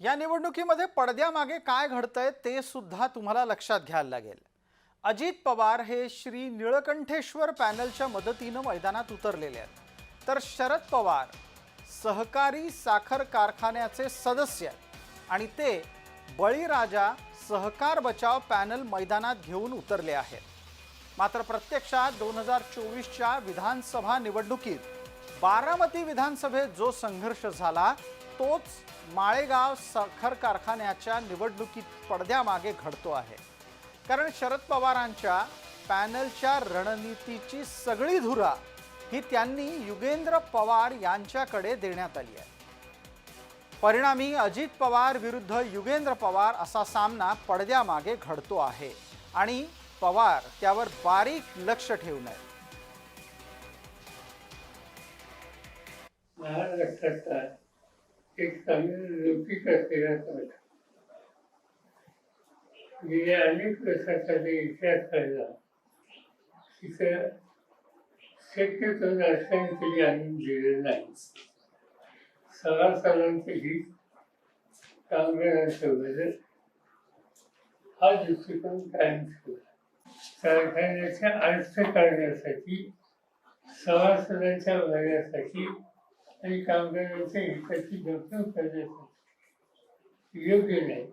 या निवडणुकीमध्ये पडद्यामागे काय घडतंय ते सुद्धा तुम्हाला लक्षात घ्यायला लागेल। अजित पवार हे श्री निळकंठेश्वर पॅनलच्या मदतीने मैदानात उतरलेले आहेत, तर शरद पवार सहकारी साखर कारखान्याचे सदस्य आणि ते बळीराजा सहकार बचाव पॅनल मैदानात घेऊन उतरले आहेत। मात्र प्रत्यक्षात 2024च्या विधानसभा निवडणुकीत बारामती विधानसभेत जो संघर्ष झाला तोच माळेगाव साखर कारखान्याच्या निवडणुकीत पडद्यामागे घडतो आहे। कारण शरद पवारांच्या पॅनलच्या रणनीतीची सगळी धुरा ही त्यांनी युगेंद्र पवार यांच्याकडे देण्यात आली आहे। परिणामी अजित पवार विरुद्ध युगेंद्र पवार असा सामना पडद्यामागे घडतो आहे आणि पवार त्यावर बारीक लक्ष ठेवून आहेत। महाराष्ट्राचा एक चांगला लौकिक असलेला समाज गेल्या अनेक वर्षाचा जे इतिहास पाहिला तिथं शक्यतो राजकारण कधी आणून दिलेलं नाही। 6 सालांचे हित कामगारांचं बदल हा दृष्टिकोन कायम ठेवला। कारखान्याच्या अर्थ काढण्यासाठी सभासदांच्या भल्यासाठी आणि कामगारांच्या हिताची जपणूक करण्यासाठी योग्य नाही